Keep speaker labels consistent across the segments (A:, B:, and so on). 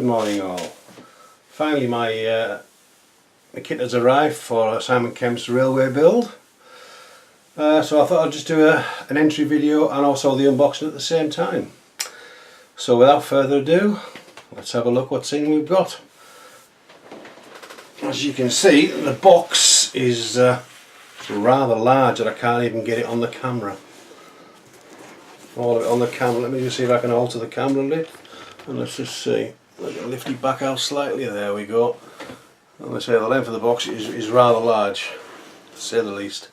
A: Good morning all. Finally my kit has arrived for Simon Kemp's railway build. So I thought I'd just do an entry video and also the unboxing at the same time. So without further ado, let's have a look what thing we've got. As you can see, the box is rather large and I can't even get it on the camera. All of it on the camera. Let me just see if I can alter the camera lid. And let's just see. Let me lift it back out slightly. There we go. And let's say the length of the box is rather large, to say the least.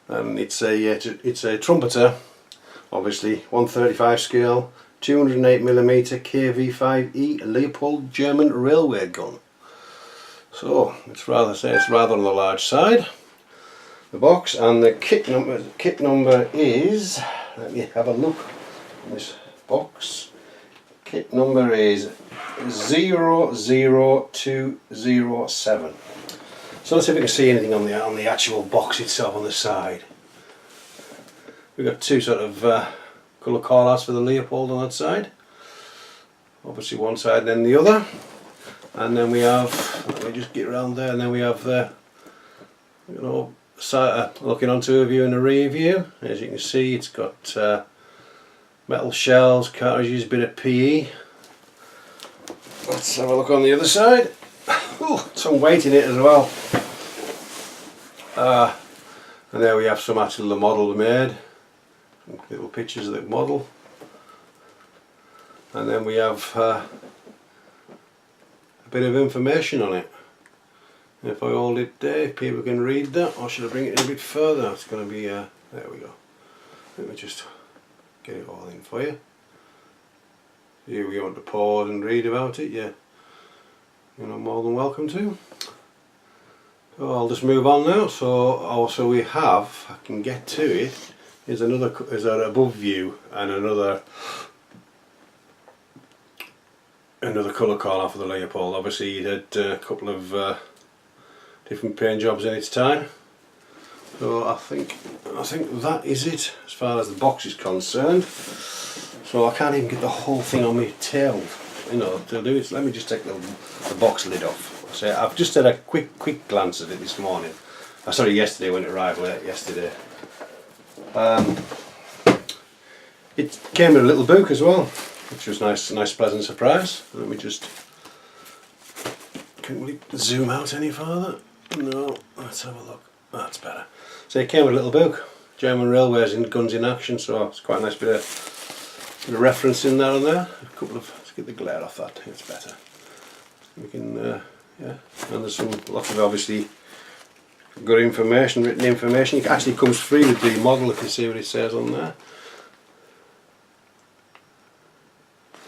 A: And it's a Trumpeter, obviously 135 scale, 208mm KV5E Leopold German railway gun. So it's rather on the large side. The box and the kit number is. Let me have a look on this box. Kit number is 00207. So let's see if we can see anything on the actual box itself on the side. We've got two sort of colour callouts for the Leopold on that side. Obviously one side and then the other. And then we have, let me just get around there, and then we have the, looking onto a view and a rear view. As you can see, it's got metal shells, cartridges, bit of PE. Let's have a look on the other side. Oh, some weight in it as well. And there we have some actual the model made. Some little pictures of the model. And then we have a bit of information on it. If I hold it there, if people can read that, or should I bring it in a bit further? It's going to be, there we go. Let me just get it all in for you. Here we want to pause and read about it, yeah. You're more than welcome to. So I'll just move on now. So also we have, I can get to it, is an above view and another colour call for the Leopold. Obviously it had a couple of different paint jobs in its time. So I think that is it as far as the box is concerned. So I can't even get the whole thing on my tail, to do it. Let me just take the box lid off. So I've just had a quick glance at it this morning. Sorry, yesterday when it arrived late yesterday. It came with a little book as well, which was nice pleasant surprise. Let me just, can we zoom out any further? No, let's have a look. That's better. So it came with a little book, German Railways and Guns in Action, so it's quite a nice bit of reference in there and there. A couple of, let's get the glare off that, it's better. We can, yeah, and there's lots of obviously good information, written information. It actually comes free with the model if you see what it says on there.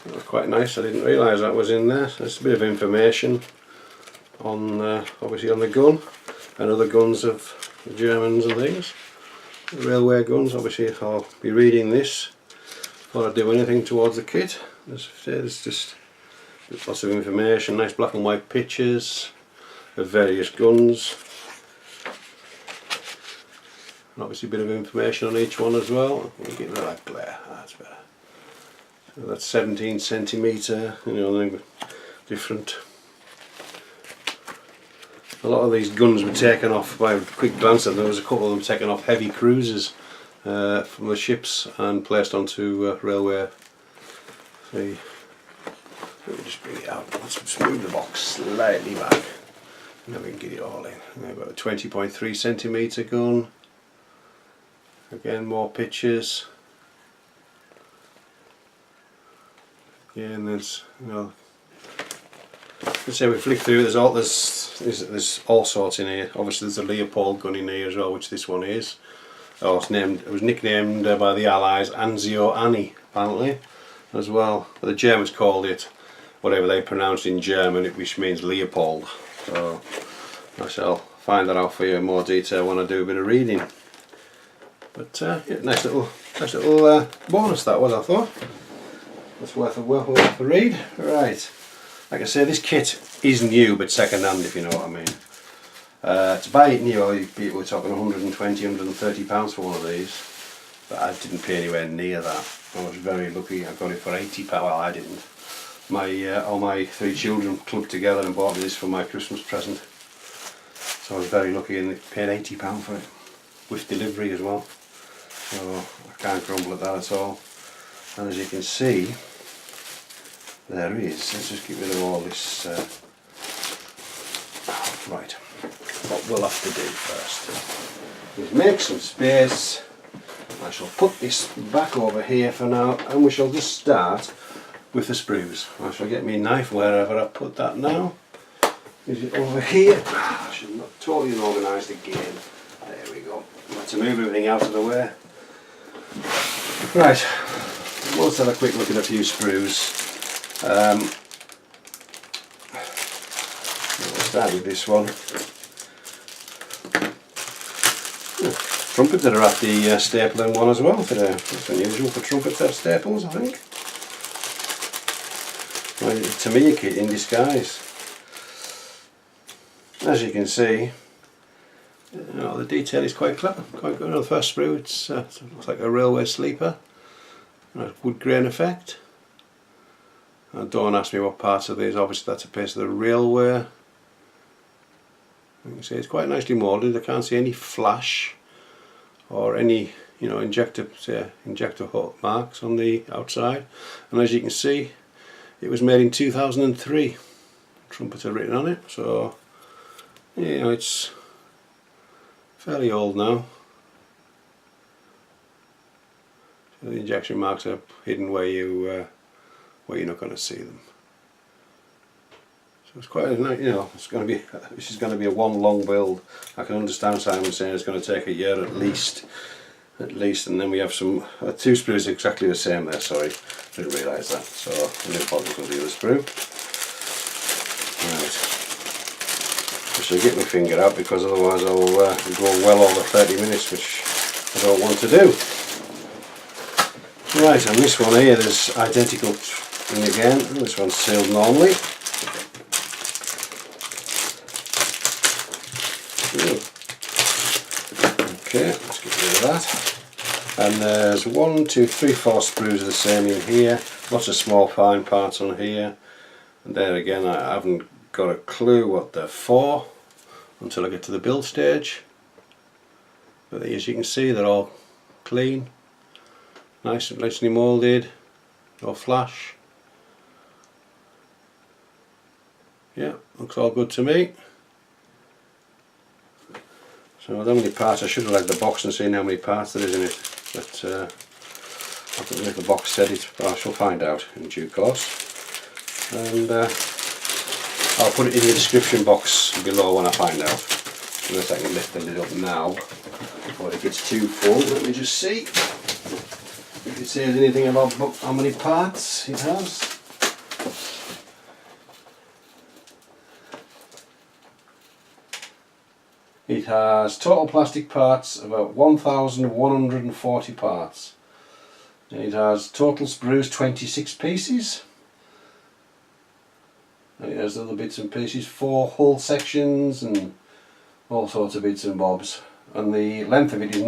A: That was quite nice, I didn't realise that was in there. So it's a bit of information on, obviously on the gun and other guns of the Germans and things. The railway guns, obviously I'll be reading this before I do anything towards the kit. There's just lots of information, nice black and white pictures of various guns. And obviously a bit of information on each one as well. We'll get rid of that glare, that's better. So that's 17cm, different. A lot of these guns were taken off by a quick glance at them. There was a couple of them taken off heavy cruisers from the ships and placed onto railway. See, let me just bring it out. Let's just move the box slightly back, and then we can get it all in. I've got a 20.3cm gun. Again, more pictures. Yeah, and there's, let's say we flick through. There's all sorts in here. Obviously, there's a Leopold gun in here as well, which this one is. Oh, it was nicknamed by the Allies Anzio Annie, apparently, as well. But the Germans called it whatever they pronounced in German, which means Leopold. So I shall find that out for you in more detail when I do a bit of reading. But yeah, nice little bonus that was, I thought. That's worth a read. Right. Like I say, this kit is new but second hand, if you know what I mean. To buy it new, people were talking 120, 130 pounds for one of these, but I didn't pay anywhere near that. I was very lucky. I got it for £80. Well, I didn't. all my 3 children clubbed together and bought me this for my Christmas present. So I was very lucky and paid £80 for it, with delivery as well. So I can't grumble at that at all. And as you can see, there is, let's just get rid of all this. Right, what we'll have to do first is make some space. I shall put this back over here for now, and we shall just start with the sprues. I shall get my knife wherever I put that now. Is it over here? I should not totally organised again. There we go. Let's move everything out of the way. Right, let's have a quick look at a few sprues. We'll start with this one. Trumpeter are at the stapling one as well today. That's unusual for Trumpeter staples, I think. Well, to me, a kit in disguise. As you can see, the detail is quite clever, quite good. On the first sprue, it looks like a railway sleeper, a wood grain effect. Don't ask me what parts of these. Obviously, that's a piece of the railway. You can see it's quite nicely moulded. I can't see any flash or any, injector hook marks on the outside. And as you can see, it was made in 2003. Trumpeter written on it, so it's fairly old now. So the injection marks are hidden where you're not going to see them. So it's quite it's going to be, this is going to be a one long build. I can understand Simon saying it's going to take a year at least, and then we have some 2 sprues exactly the same there. Sorry, didn't realise that. So Leopold will do the sprue. Right, I shall get my finger out because otherwise I'll go well over 30 minutes, which I don't want to do. Right, and this one here, there's identical thing again. This one's sealed normally. Okay, let's get rid of that. And there's 1, 2, 3, 4 sprues of the same in here. Lots of small fine parts on here. And there again, I haven't got a clue what they're for until I get to the build stage. But as you can see, they're all clean, nice and nicely moulded, no flash. Yeah, looks all good to me. So I don't know how many parts. I should have read the box and seen how many parts there is in it, but I don't know if the box said it, but I shall find out in due course. And I'll put it in the description box below when I find out, unless I can lift the lid up now before it gets too full. Let me just see if it says anything about how many parts it has. It has total plastic parts about 1,140 parts. It has total sprues 26 pieces. And it has other bits and pieces, 4 hull sections and all sorts of bits and bobs. And the length of it is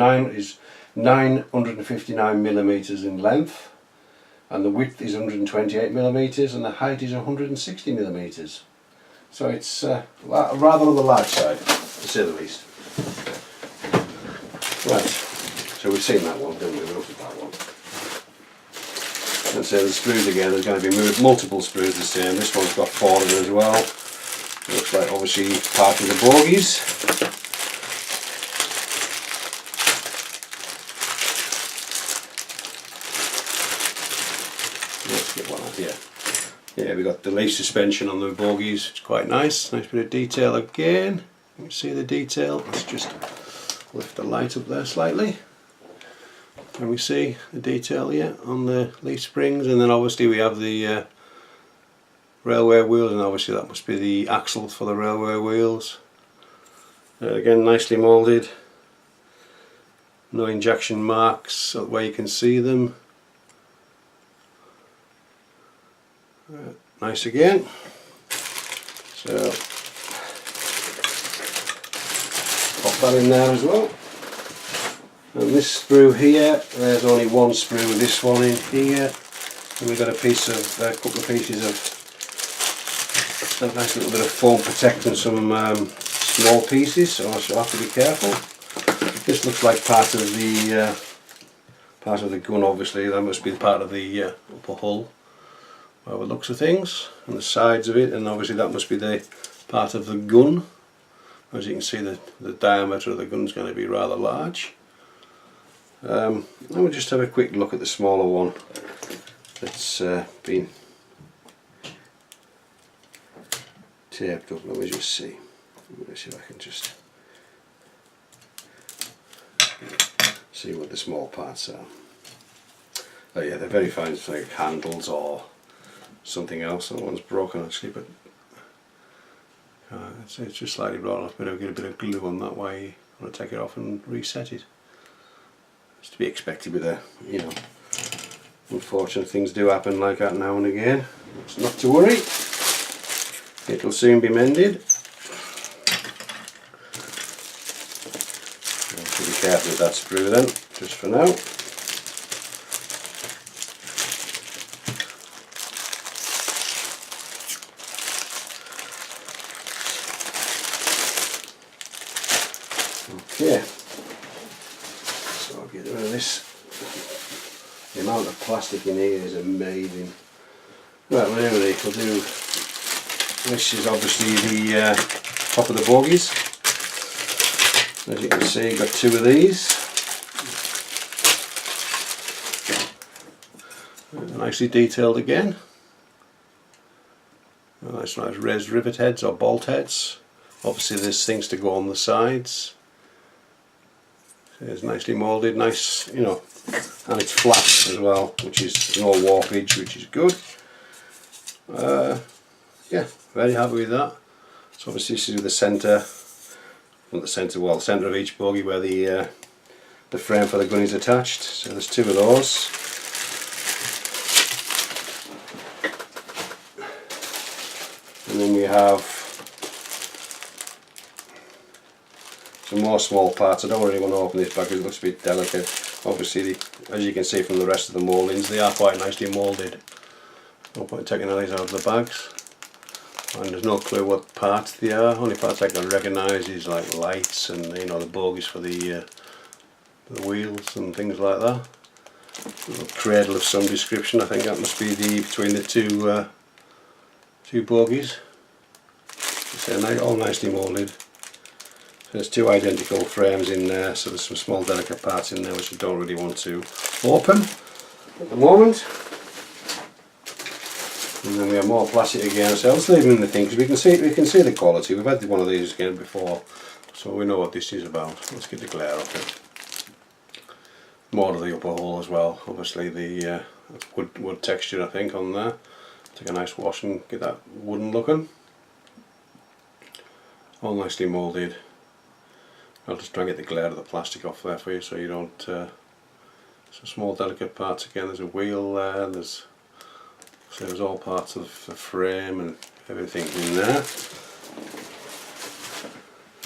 A: 959 millimeters in length, and the width is 128 millimeters, and the height is 160 millimeters. So it's rather on the large side, to say the least. Right, so we've seen that one, didn't we? We looked at that one. And so the sprues again, there's going to be multiple sprues the same. This one's got 4 of them as well. Looks like obviously part of the bogies. Let's get one out here. Yeah, we've got the leaf suspension on the bogies. It's quite nice. Nice bit of detail again. You can see the detail. Let's just lift the light up there slightly. Can we see the detail here on the leaf springs? And then obviously we have the railway wheels, and obviously that must be the axles for the railway wheels. Again, nicely moulded. No injection marks where you can see them. Nice again. So pop that in there as well. And this sprue here, there's only one sprue with this one in here, And we've got a couple of pieces of a nice little bit of foam protecting some small pieces, so I have to be careful. This looks like part of the gun. Obviously, that must be part of the upper hull, by the looks of things, and the sides of it, and obviously that must be the part of the gun. As you can see, the diameter of the gun is going to be rather large. And we'll just have a quick look at the smaller one that's been taped up. Let me just see. Let me see if I can just see what the small parts are. Oh yeah, they're very fine. It's like handles or something else. That one's broken actually, but it's just slightly blown off. But I'll get a bit of glue on that way. I'm going to take it off and reset it. It's to be expected with unfortunate things do happen like that now and again. It's not to worry. It'll soon be mended. I'll have to be careful with that sprue then, just for now. Okay, so I'll get rid of this. The amount of plastic in here is amazing. Right, well anyway, we'll do, this is obviously the top of the bogies. As you can see, got two of these. Nicely detailed again. Nice raised rivet heads or bolt heads. Obviously there's things to go on the sides. It's nicely moulded, nice, and it's flat as well, which is no warpage, which is good. Yeah, very happy with that. So obviously this is the centre, not the centre, well, the centre of each bogie where the frame for the gun is attached. So there's two of those. And then we have some more small parts. I don't really want to open this back because it looks a bit delicate. Obviously, as you can see from the rest of the mouldings, they are quite nicely moulded. No point taking these out of the bags. And there's no clue what parts they are. Only parts I can recognise is like lights and the bogies for the wheels and things like that. A little cradle of some description. I think that must be between the two bogies. So all nicely moulded. There's two identical frames in there, so there's some small delicate parts in there which I don't really want to open at the moment. And then we have more plastic again, so I'll just leave them in the thing because we can see the quality. We've had one of these again before, so we know what this is about. Let's get the glare off it. More to the upper hull as well. Obviously the wood texture I think on there. Take a nice wash and get that wooden looking. All nicely moulded. I'll just try and get the glare of the plastic off there for you so you don't, some small delicate parts again. There's a wheel there, there's all parts of the frame and everything in there.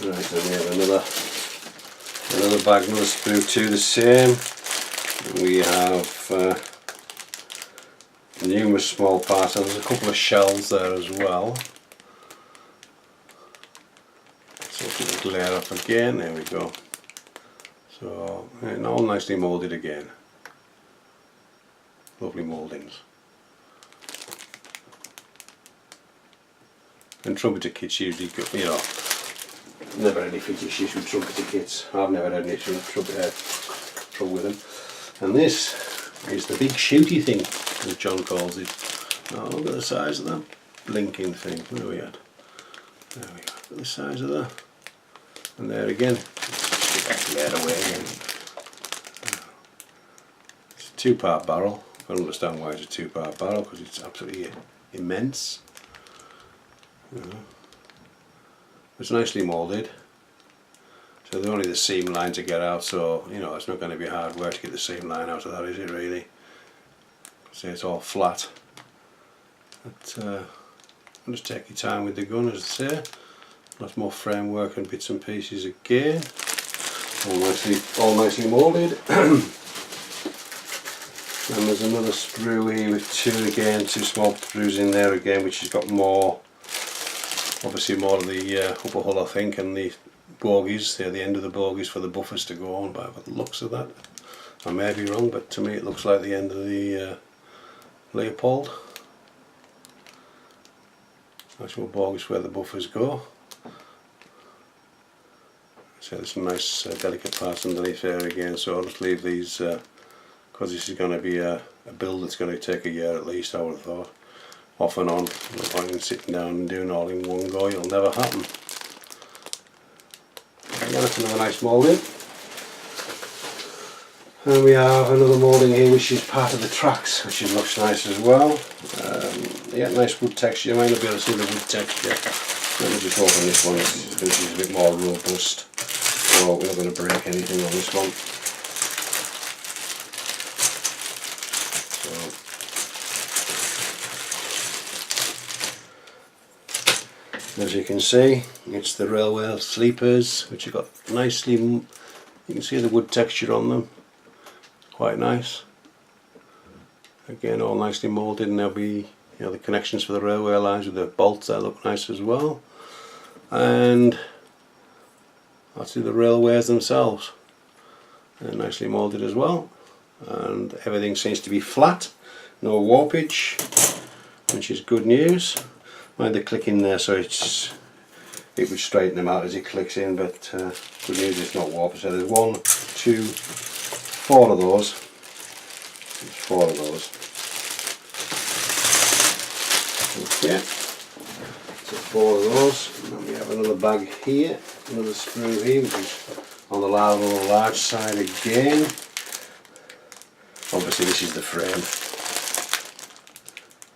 A: Right, then we have another bag, another sprue too, the same. We have numerous small parts and there's a couple of shells there as well. So get the glare up again, there we go. So, and all nicely moulded again. Lovely mouldings. And trumpeter kits usually, never had any issues with trumpeter kits. I've never had any trouble with them. And this is the big shooty thing, as John calls it. Oh, look at the size of that blinking thing. Where are we at? There we go. Look at the size of that. And there again, let's get that glare away again. It's a two-part barrel. I don't understand why it's a two-part barrel because it's absolutely immense. It's nicely moulded. So they're only the seam line to get out, so it's not going to be hard work to get the seam line out of that, is it really? See, it's all flat. But just take your time with the gun, as I say. Lots more framework and bits and pieces again. All nicely moulded. And there's another sprue here with two small sprues in there again, which has got more, obviously more of the upper hull I think, and the bogies, they're the end of the bogies for the buffers to go on by the looks of that. I may be wrong, but to me it looks like the end of the Leopold. Actual bogies where the buffers go. So there's some nice delicate parts underneath there again, so I'll just leave these because this is going to be a build that's going to take a year at least, I would have thought. Off and on, no point in sitting down and doing all in one go, it'll never happen. Again, that's another nice moulding. And we have another moulding here which is part of the tracks, which looks nice as well. Yeah, nice wood texture. You might not be able to see the wood texture. Let me just open this one, this is a bit more robust. So we're not going to break anything on this one. So, as you can see, it's the railway sleepers, which have got nicely, you can see the wood texture on them. Quite nice. Again, all nicely moulded, and there'll be, you know, the connections for the railway lines with the bolts that look nice as well. And that's the railways themselves. They're nicely moulded as well. And everything seems to be flat, no warpage, which is good news. Mind the click in there, so it would straighten them out as it clicks in, but good news it's not warped. So there's 1, 2, 4 of those. There's 4 of those. Okay, so 4 of those. And then we have another bag here, another sprue here, which is on the large side again. Obviously this is the frame.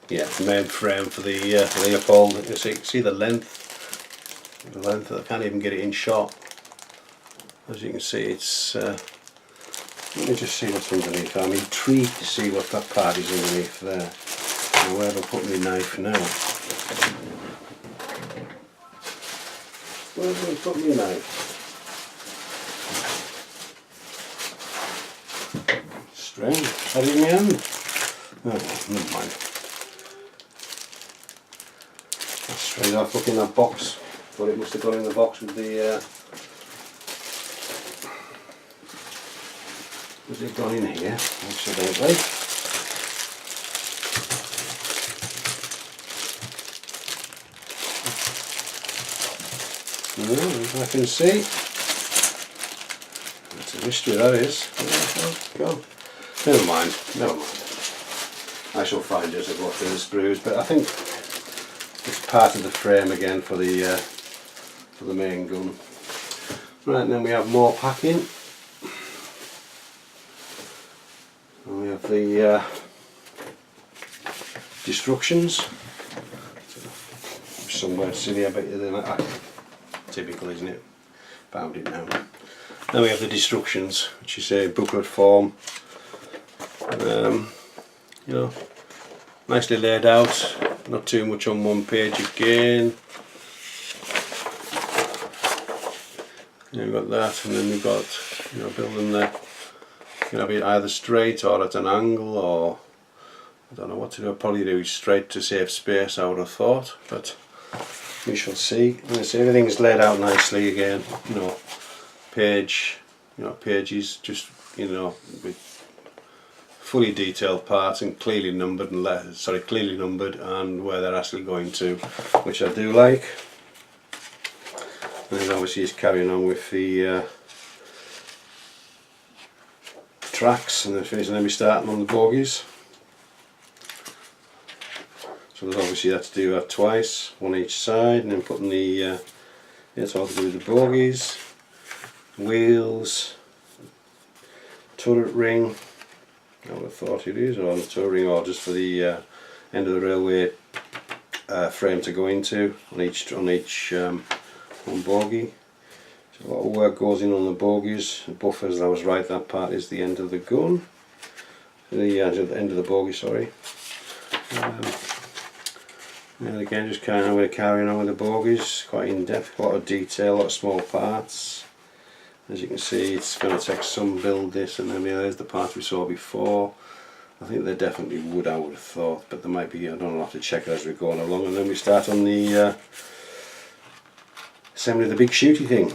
A: Yeah, main frame for the Leopold. You see the length. I can't even get it in shot. As you can see, it's. Let me just see what's underneath. I'm intrigued to see what that part is underneath there. Now, where have I put my knife now? Where have I put my knife? Strange. Had it in my hand. Oh, never mind. That's straight off. Look in that box. But it must have gone in the box with the. Has it gone in here? Accidentally. No, I can see. That's a mystery, that is. Oh, God. Never mind. I shall find it as I go through the sprues, but I think it's part of the frame again for the main gun. Right, and then we have more packing. And we have the destructions. Somewhere silly, I bet you they're like typical, isn't it? Found it now. Then we have the destructions, which is a booklet form. You know, nicely laid out, not too much on one page again. And we've got that, and then we've got, you know, building the, you know, be either straight or at an angle, or I don't know what to do. I'll probably do straight to save space, I would have thought, but we shall see. And so everything's laid out nicely again. You know, pages just, you know, with fully detailed parts and clearly numbered and clearly numbered, and where they're actually going to, which I do like. And then obviously he's carrying on with the tracks, and then finishing. Let me start on the bogies. So there's obviously that to do that twice, one each side, and then putting the it's all to do with the bogies, wheels, turret ring. I would have thought it is, or on the turret ring, or just for the end of the railway frame to go into on each one bogie. So a lot of work goes in on the bogies, the buffers. I was right, that part is the end of the gun, the end of the bogie, sorry. And again, just kind of carrying on with the bogies, quite in depth, a lot of detail, a lot of small parts. As you can see, it's going to take some build this, and then there's the part we saw before. I think they definitely would, I would have thought, but there might be, I don't know, I'll have to check as we're going along. And then we start on the assembly of the big shooty thing,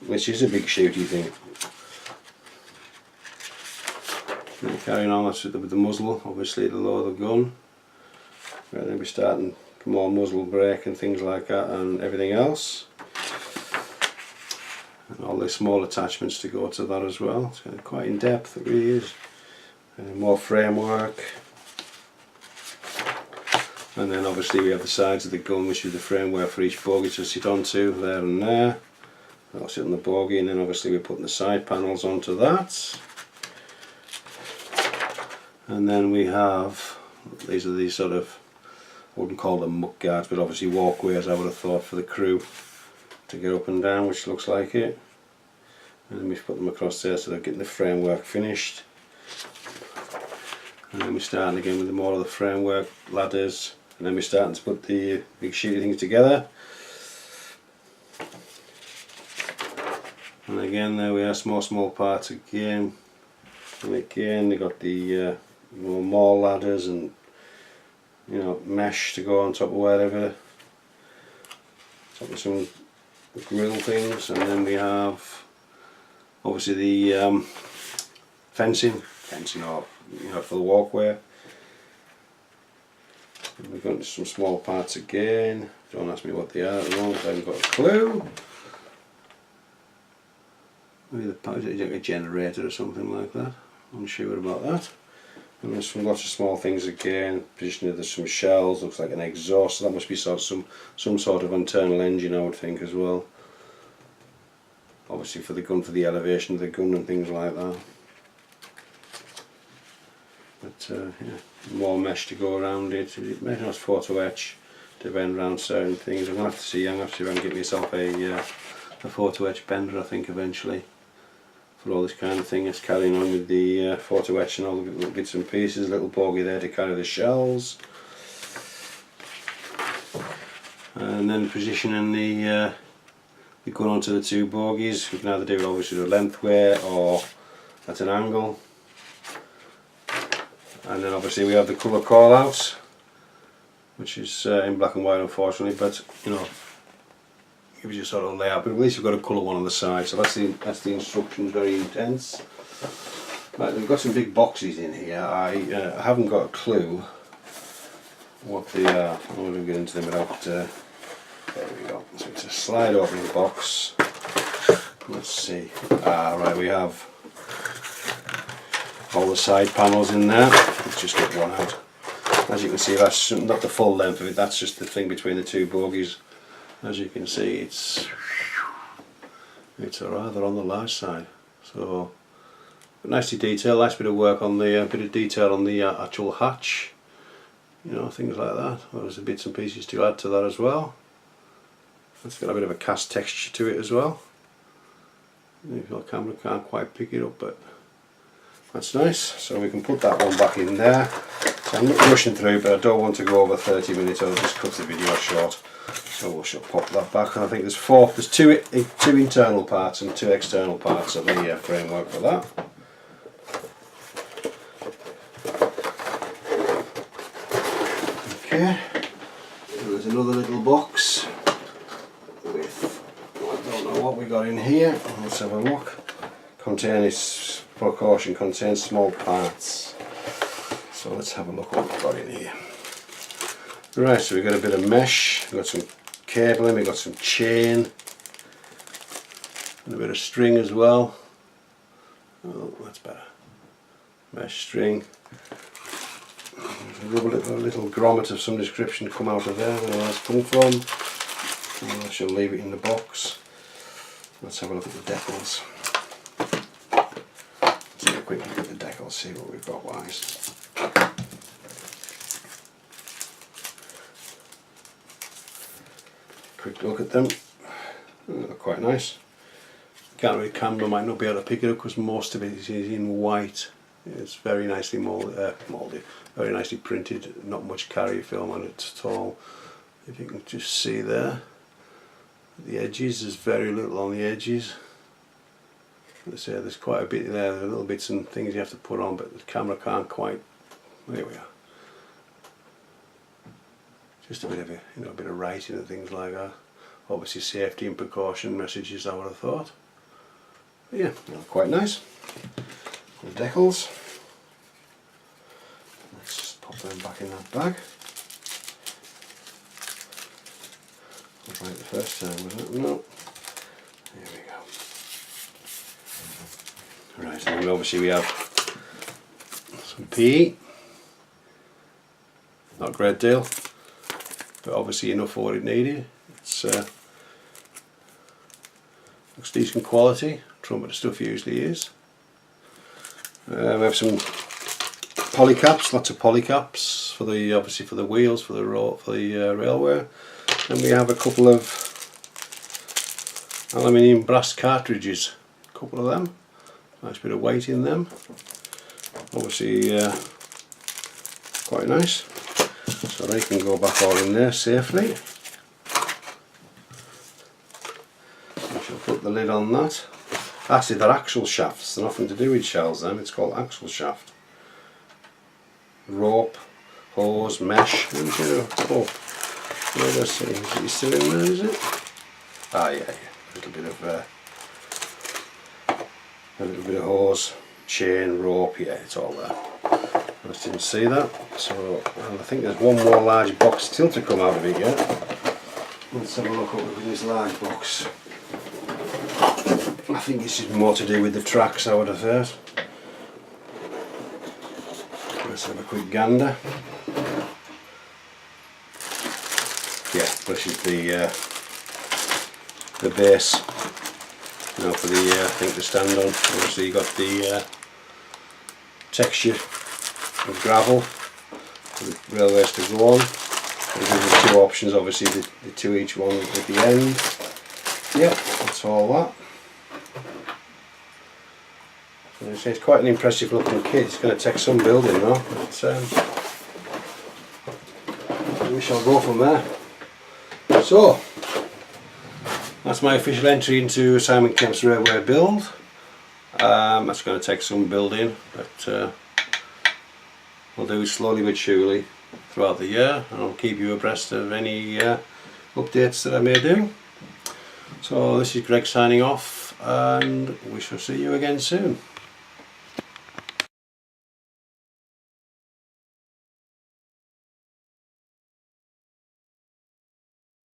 A: which is a big shooty thing. And carrying on, that's with the muzzle, obviously to lower the gun. Right, then we're starting more muzzle brake and things like that, and everything else. And all the small attachments to go to that as well. It's kind of quite in depth, it really is. And more framework. And then obviously we have the sides of the gun, which is the framework for each bogie to sit onto, there and there. That'll sit on the bogie, and then obviously we're putting the side panels onto that. And then we have, these are these sort of, I wouldn't call them muck guards, but obviously walkways I would have thought for the crew to get up and down, which looks like it. And then we put them across there so they're getting the framework finished. And then we're starting again with more of the framework ladders, and then we're starting to put the big shooty things together. And again there we are, small parts again. And again they got the more ladders and mesh to go on top of whatever, top of some grill things. And then we have obviously the fencing or for the walkway. And we've got some small parts again. Don't ask me what they are at the moment, I haven't got a clue. Maybe the power, like a generator or something like that. I'm unsure about that. And there's lots of small things again. Positioning, there's some shells, looks like an exhaust, so that must be some sort of internal engine, I would think, as well. Obviously for the gun, for the elevation of the gun and things like that. But yeah, more mesh to go around it. It may not photo etch to bend around certain things. I'm going to have to see, I'm going to have to see if I can get myself a photo etch bender, I think, eventually. For all this kind of thing. It's carrying on with the photo etch and all the little bits and pieces, little bogie there to carry the shells. And then positioning the gun onto the two bogies. We can either do it obviously a lengthway or at an angle. And then obviously we have the colour call outs, which is in black and white unfortunately, but gives you sort of layout, but at least you've got a colour one on the side, so that's the instructions, very intense. Right, we've got some big boxes in here. I haven't got a clue what they are. I'm not going to get into them without, there we go. So it's a slide opening box. Let's see. Right, we have all the side panels in there. Let's just get one out. As you can see, that's not the full length of it, that's just the thing between the two bogies. As you can see, it's rather on the large side. So, but nicely detailed, nice bit of work on the bit of detail on the actual hatch. Things like that. There's some bits and pieces to add to that as well. It's got a bit of a cast texture to it as well. Your camera can't quite pick it up, but that's nice. So we can put that one back in there. So I'm not rushing through, but I don't want to go over 30 minutes. I'll just cut the video short. So we shall pop that back, and I think there's two internal parts and two external parts of the framework for that. Okay, and there's another little box with, I don't know what we got in here. Let's have a look. Contains, precaution, contains small parts. So let's have a look what we've got in here. Right, so we've got a bit of mesh, we've got some cabling, we've got some chain, and a bit of string as well. Oh, that's better. Mesh string. A little grommet of some description come out of there, where that's come from. And I shall leave it in the box. Let's have a look at the decals. Let's have a quick look at the decals, see what we've got wise. Quick look at them. They're quite nice. Can't camera might not be able to pick it up because most of it is in white. It's very nicely moulded, very nicely printed. Not much carrier film on it at all. If you can just see there, the edges. There's very little on the edges. Let's say there's quite a bit there. There are little bits and things you have to put on, but the camera can't quite There we are. Just a bit of a, you know, a bit of writing and things like that. Obviously safety and precaution messages, I would have thought. But yeah, quite nice. The decals. Let's just pop them back in that bag. Was right the first time, was it? No. There we go. Right, and then obviously we have some PE. Not a great deal, but obviously enough for what it needed. It's looks decent quality. Trumpeter stuff usually is. We have some polycaps, lots of polycaps for the, obviously for the wheels, for the railway, and we have a couple of aluminium brass cartridges. A couple of them. Nice bit of weight in them. Obviously quite nice. So they can go back all in there safely. I shall put the lid on that. Actually, they're axle shafts. They're nothing to do with shells then. It's called axle shaft. Rope, hose, mesh. Oh, let's see. Is it still in there? Is it? Ah, yeah. A little bit of hose, chain, rope. Yeah, it's all there. I just didn't see that. So I think there's one more large box still to come out of it yet. Let's have a look what we've in this large box. I think this is more to do with the tracks, I would have heard. Let's have a quick gander. Yeah, this is the base, you know, for the thing to stand on. Obviously you got the texture of gravel for the railways to go on. There's two options, obviously the two each one at the end. Yeah, that's all that. It's quite an impressive looking kit. It's going to take some building though, but we shall go from there. So that's my official entry into Simon Kemp's railway build. That's going to take some building, but we'll do it slowly but surely throughout the year, and I'll keep you abreast of any updates that I may do. So this is Greg signing off, and we shall see you again soon.